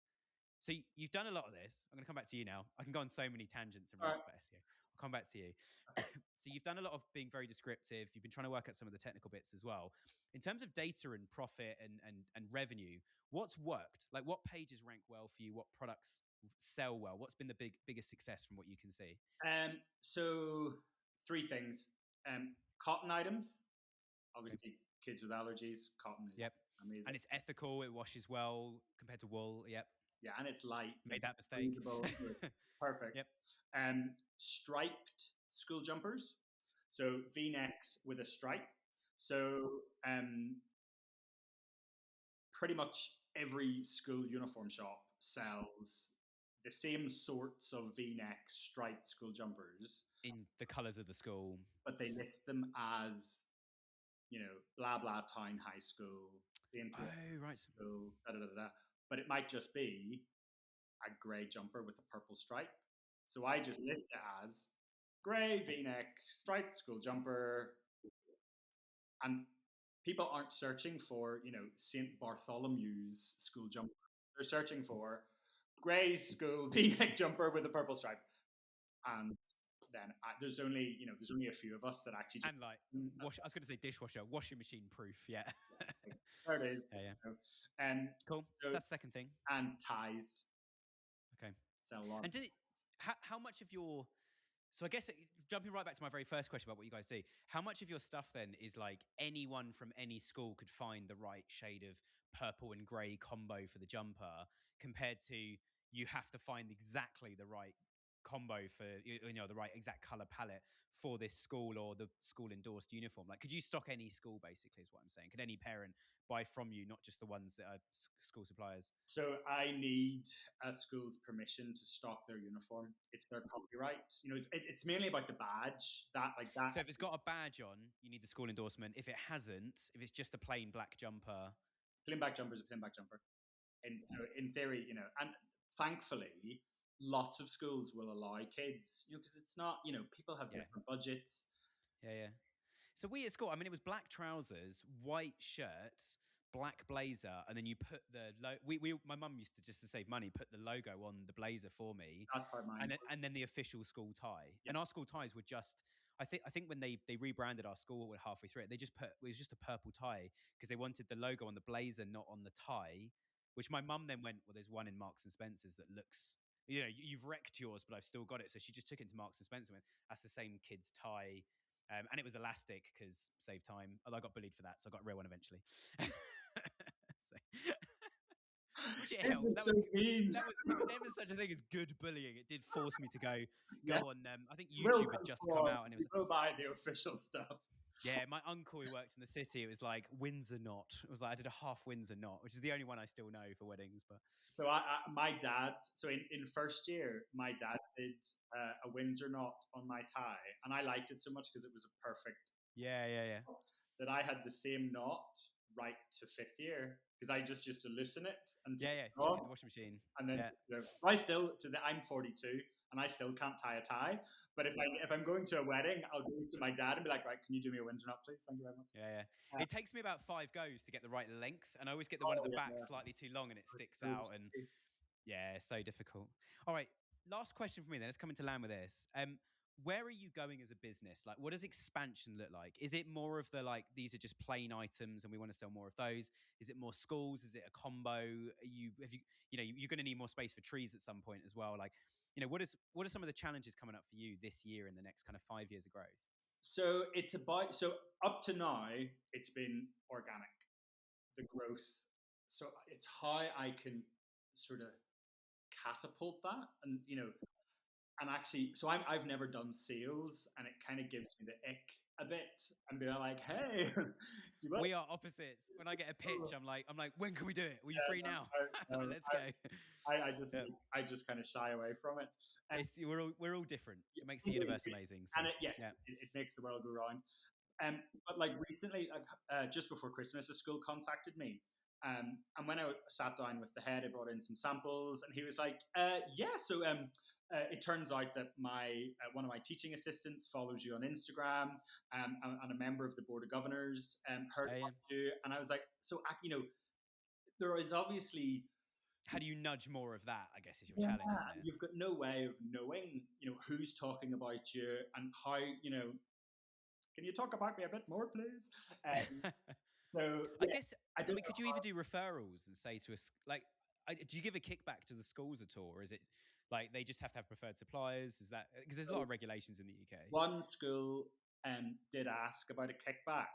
Speaker 1: So you've done a lot of this. I'm going to come back to you now. I can go on so many tangents and rants about SEO. I'll come back to you. So you've done a lot of being very descriptive. You've been trying to work out some of the technical bits as well. In terms of data and profit and revenue, what's worked? Like what pages rank well for you? What products sell well? What's been the biggest success from what you can see?
Speaker 2: So 3 things. Cotton items. Obviously, kids with allergies, cotton is amazing.
Speaker 1: And it's ethical. It washes well compared to wool. Yep.
Speaker 2: Yeah, and it's light.
Speaker 1: Made that mistake.
Speaker 2: Perfect.
Speaker 1: Yep.
Speaker 2: Striped school jumpers. So V-necks with a stripe. So pretty much every school uniform shop sells the same sorts of V-neck striped school jumpers
Speaker 1: in the colours of the school,
Speaker 2: but they list them as, blah blah town high school,
Speaker 1: right,
Speaker 2: school, da, da, da, da. But it might just be a grey jumper with a purple stripe. So I just list it as grey V-neck striped school jumper, and people aren't searching for St. Bartholomew's school jumper. They're searching for grey school V-neck jumper with a purple stripe, and then there's only a few of us that actually
Speaker 1: and like I was going to say dishwasher, washing machine proof. Yeah,
Speaker 2: there it is.
Speaker 1: Yeah. Cool. So that's the second thing.
Speaker 2: And ties.
Speaker 1: Okay.
Speaker 2: Sell a lot.
Speaker 1: And how much of your So I guess jumping right back to my very first question about what you guys do, how much of your stuff then is like anyone from any school could find the right shade of purple and grey combo for the jumper compared to you have to find exactly the right combo for the right exact color palette for this school or the school endorsed uniform? Like, could you stock any school, basically, is what I'm saying? Could any parent buy from you, not just the ones that are school suppliers?
Speaker 2: So I need a school's permission to stock their uniform. It's their copyright. It's mainly about the badge. That.
Speaker 1: So if it's got a badge on, you need the school endorsement. If it hasn't, if it's just a plain black jumper,
Speaker 2: Plain black jumper is a plain black jumper. And so in theory, and thankfully, lots of schools will allow kids, because it's not, people have different budgets.
Speaker 1: Yeah. So we at school, I mean, it was black trousers, white shirts, black blazer, and then you put the my mum used to, just to save money, put the logo on the blazer for me,
Speaker 2: That's how mine
Speaker 1: and then the official school tie.
Speaker 2: Yeah.
Speaker 1: And our school ties were just, I think when they rebranded our school halfway through it, they just put, it was just a purple tie because they wanted the logo on the blazer, not on the tie. Which my mum then went, well, there's one in Marks and Spencer's that looks, you've wrecked yours, but I've still got it. So she just took it to Marks and Spencer and went, that's the same kid's tie. And it was elastic because save time. Although I got bullied for that, so I got a real one eventually. Which it helped. There was such a thing as good bullying. It did force me to go on. I think YouTube had just come out, and it was
Speaker 2: go buy the official stuff.
Speaker 1: Yeah, my uncle who worked in the city, it was like Windsor knot. It was like I did a half Windsor knot, which is the only one I still know for weddings. But
Speaker 2: so my dad, so in first year, my dad did a Windsor knot on my tie, and I liked it so much because it was a perfect.
Speaker 1: Yeah.
Speaker 2: That I had the same knot right to fifth year because I just used to loosen it and
Speaker 1: chuck it in the washing machine.
Speaker 2: And then I'm 42 and I still can't tie a tie. But if I'm going to a wedding, I'll go to my dad and be like, right, can you do me a Windsor knot, please? Thank you very much.
Speaker 1: Yeah. It takes me about 5 goes to get the right length, and I always get the one at the back slightly too long, and it sticks out. And yeah, so difficult. All right, last question for me then. Let's come into land with this. Where are you going as a business? Like, what does expansion look like? Is it more of the, like, these are just plain items and we want to sell more of those? Is it more schools? Is it a combo? You're going to need more space for trees at some point as well. Like, what are some of the challenges coming up for you this year and the next kind of 5 years of growth?
Speaker 2: So up to now, it's been organic, the growth. So it's how I can sort of catapult that. And actually, so I've never done sales, and it kind of gives me the ick a bit, and being like, "Hey,
Speaker 1: we are opposites." When I get a pitch, I'm like, "When can we do it? Are you free now? Let's go."
Speaker 2: I just kind of shy away from it.
Speaker 1: We're all different. It makes the universe amazing. So,
Speaker 2: and it makes the world go round. But like recently, just before Christmas, a school contacted me. And when I sat down with the head, I brought in some samples, and he was like, so it turns out that one of my teaching assistants follows you on Instagram, and a member of the board of governors heard about you, and I was like, so there is obviously.
Speaker 1: How do you nudge more of that? I guess is your challenge, isn't it?
Speaker 2: You've got no way of knowing, who's talking about you and how. Can you talk about me a bit more, please? So
Speaker 1: I guess could you even do referrals and say to us, like, do you give a kickback to the schools at all, or is it like they just have to have preferred suppliers? Is that because there's a lot of regulations in the UK?
Speaker 2: One school did ask about a kickback,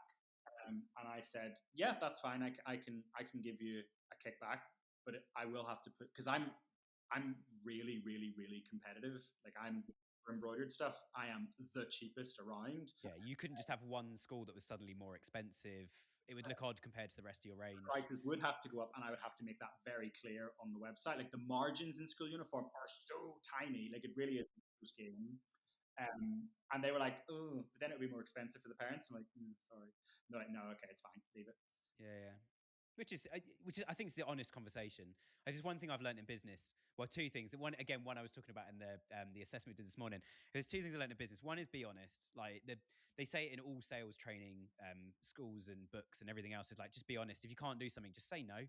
Speaker 2: and I said, yeah, that's fine. I can give you a kickback, but I will have to put, because I'm really, really, really competitive. Like for embroidered stuff, I am the cheapest around.
Speaker 1: Yeah, you couldn't just have one school that was suddenly more expensive. It would look odd compared to the rest of your range.
Speaker 2: Prices would have to go up, and I would have to make that very clear on the website. Like the margins in school uniform are so tiny, like it really is a close game. And they were like, oh, but then it would be more expensive for the parents. I'm like, sorry. And they're like, no, okay, it's fine, leave it.
Speaker 1: Yeah. Which is, I think, is the honest conversation. There's one thing I've learned in business. Well, two things. One I was talking about in the assessment we did this morning. There's two things I learned in business. One is be honest. Like they say it in all sales training, schools and books and everything else. Is like, just be honest. If you can't do something, just say no,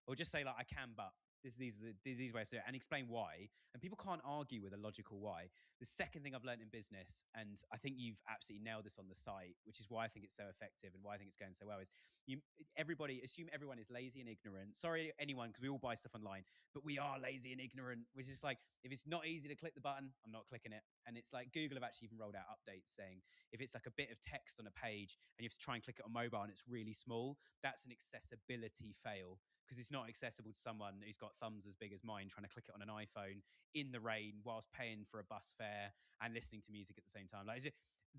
Speaker 1: or just say like, I can, but these ways to do it, and explain why. And people can't argue with a logical why. The second thing I've learned in business, and I think you've absolutely nailed this on the site, which is why I think it's so effective and why I think it's going so well, is everybody assume everyone is lazy and ignorant. Sorry, anyone, because we all buy stuff online, but we are lazy and ignorant, which is like, if it's not easy to click the button, I'm not clicking it. And it's like Google have actually even rolled out updates saying if it's like a bit of text on a page and you have to try and click it on mobile and it's really small, that's an accessibility fail. because it's not accessible to someone who's got thumbs as big as mine trying to click it on an iPhone in the rain whilst paying for a bus fare and listening to music at the same time. Like,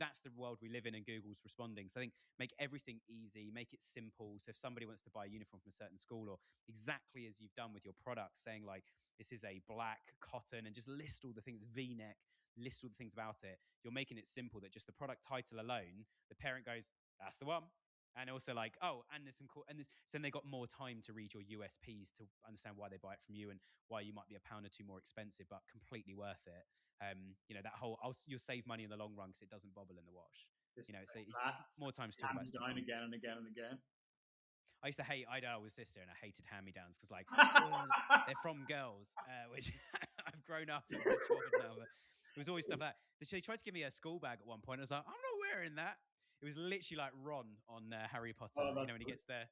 Speaker 1: that's the world we live in, and Google's responding. So I think make everything easy, make it simple. So if somebody wants to buy a uniform from a certain school, or exactly as you've done with your products, saying like, this is a black cotton, and just list all the things, V-neck, list all the things about it, you're making it simple that just the product title alone, the parent goes, that's the one. And also like, oh, and there's some cool, and so then they got more time to read your USPs to understand why they buy it from you and why you might be a pound or two more expensive, but completely worth it. That whole, you'll save money in the long run because it doesn't bobble in the wash. It's more time to talk about stuff.
Speaker 2: Again and again and again.
Speaker 1: I used to hate, I had an older sister and I hated hand-me-downs because like, they're from girls, which I've grown up and matured now. But it was always stuff like that. They tried to give me a school bag at one point. I was like, I'm not wearing that. It was literally like Ron on Harry Potter, when he gets the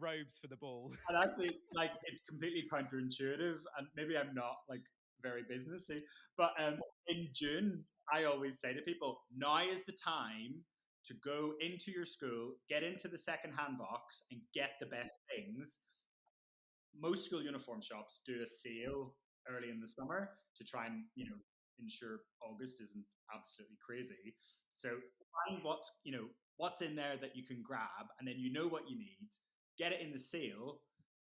Speaker 1: robes for the ball.
Speaker 2: And actually, like, it's completely counterintuitive, and maybe I'm not like very businessy, but in June, I always say to people, now is the time to go into your school, get into the second-hand box, and get the best things. Most school uniform shops do a sale early in the summer to try and ensure August isn't absolutely crazy. So find what's in there that you can grab, and then you know what you need. Get it in the sale,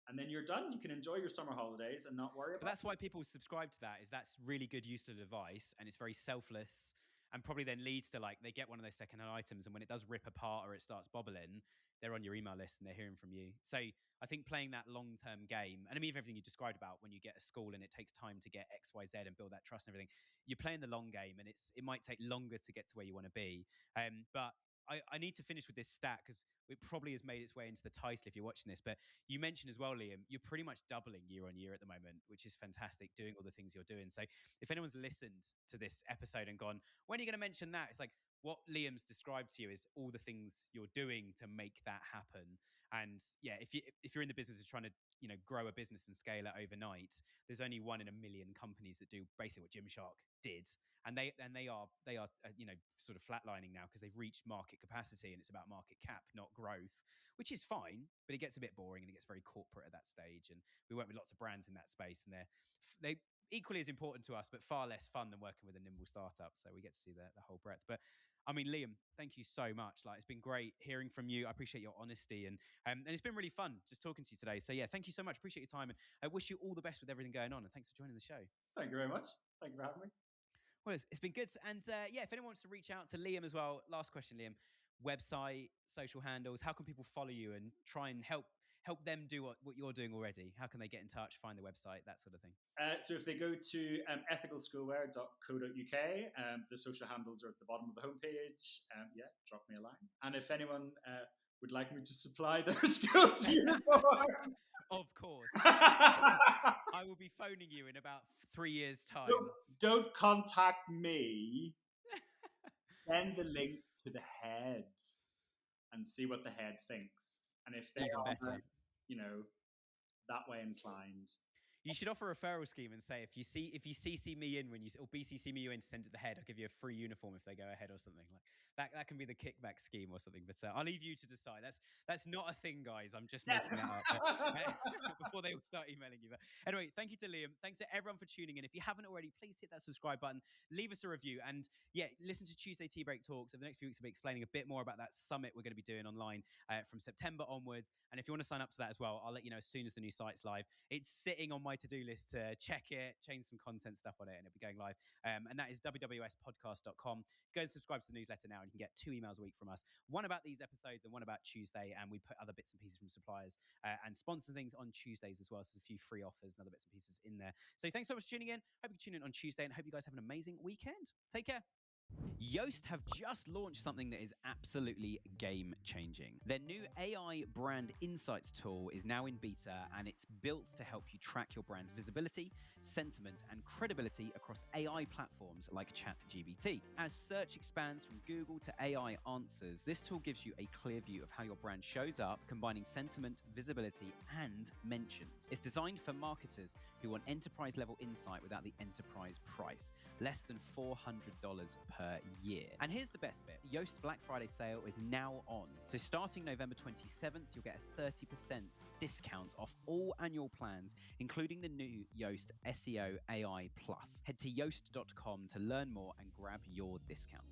Speaker 2: and then you're done. You can enjoy your summer holidays and not worry about it.
Speaker 1: But that's why people subscribe to that, is that's really good use of the device, and it's very selfless, and probably then leads to like, they get one of those secondhand items, and when it does rip apart or it starts bobbling, they're on your email list and they're hearing from you. So I think playing that long-term game, and I mean everything you described about when you get a school and it takes time to get X, Y, Z and build that trust and everything, you're playing the long game, and it might take longer to get to where you want to be. But I need to finish with this stat because it probably has made its way into the title if you're watching this. But you mentioned as well, Liam, you're pretty much doubling year on year at the moment, which is fantastic, doing all the things you're doing. So if anyone's listened to this episode and gone, when are you going to mention that? It's like, what Liam's described to you is all the things you're doing to make that happen. And yeah, if you're in the business of trying to grow a business and scale it overnight, there's only 1 in a million companies that do basically what Gymshark did, and they are sort of flatlining now because they've reached market capacity, and it's about market cap, not growth, which is fine, but it gets a bit boring and it gets very corporate at that stage. And we work with lots of brands in that space, and they equally as important to us, but far less fun than working with a nimble startup. So we get to see the whole breadth. But I mean, Liam, thank you so much. Like, it's been great hearing from you. I appreciate your honesty, and it's been really fun just talking to you today. So yeah, thank you so much. Appreciate your time, and I wish you all the best with everything going on. And thanks for joining the show.
Speaker 2: Thank you very much. Thank you for having me.
Speaker 1: Well, it's been good. And if anyone wants to reach out to Liam as well, last question, Liam, website, social handles, how can people follow you and try and help them do what you're doing already? How can they get in touch, find the website, that sort of thing?
Speaker 2: So if they go to ethicalschoolwear.co.uk, the social handles are at the bottom of the homepage. Drop me a line. And if anyone would like me to supply their schools uniform,
Speaker 1: of course. I will be phoning you in about 3 years' time.
Speaker 2: Don't contact me. Send the link to the head and see what the head thinks. And if they are better, that way inclined,
Speaker 1: you should offer a referral scheme and say, if you CC me in or BCC me in to send it the head, I'll give you a free uniform if they go ahead or something like that. That can be the kickback scheme or something. But I'll leave you to decide. That's not a thing, guys. I'm just making that up before they all start emailing you. But anyway, thank you to Liam. Thanks to everyone for tuning in. If you haven't already, please hit that subscribe button. Leave us a review, and listen to Tuesday Tea Break Talks. Over the next few weeks, I'll be explaining a bit more about that summit we're going to be doing online from September onwards. And if you want to sign up to that as well, I'll let you know as soon as the new site's live. It's sitting on my to-do list to check it, change some content stuff on it, and it'll be going live. And that is wwspodcast.com. Go and subscribe to the newsletter now, and you can get 2 emails a week from us. One about these episodes and one about Tuesday. And we put other bits and pieces from suppliers and sponsor things on Tuesdays as well. So there's a few free offers and other bits and pieces in there. So thanks so much for tuning in. Hope you tune in on Tuesday, and hope you guys have an amazing weekend. Take care. Yoast have just launched something that is absolutely game-changing. Their new AI brand insights tool is now in beta, and it's built to help you track your brand's visibility, sentiment, and credibility across AI platforms like ChatGPT. As search expands from Google to AI answers, this tool gives you a clear view of how your brand shows up, combining sentiment, visibility, and mentions. It's designed for marketers who want enterprise-level insight without the enterprise price, less than $400 per year. And here's the best bit. Yoast Black Friday sale is now on. So starting November 27th, you'll get a 30% discount off all annual plans, including the new Yoast SEO AI Plus. Head to yoast.com to learn more and grab your discount.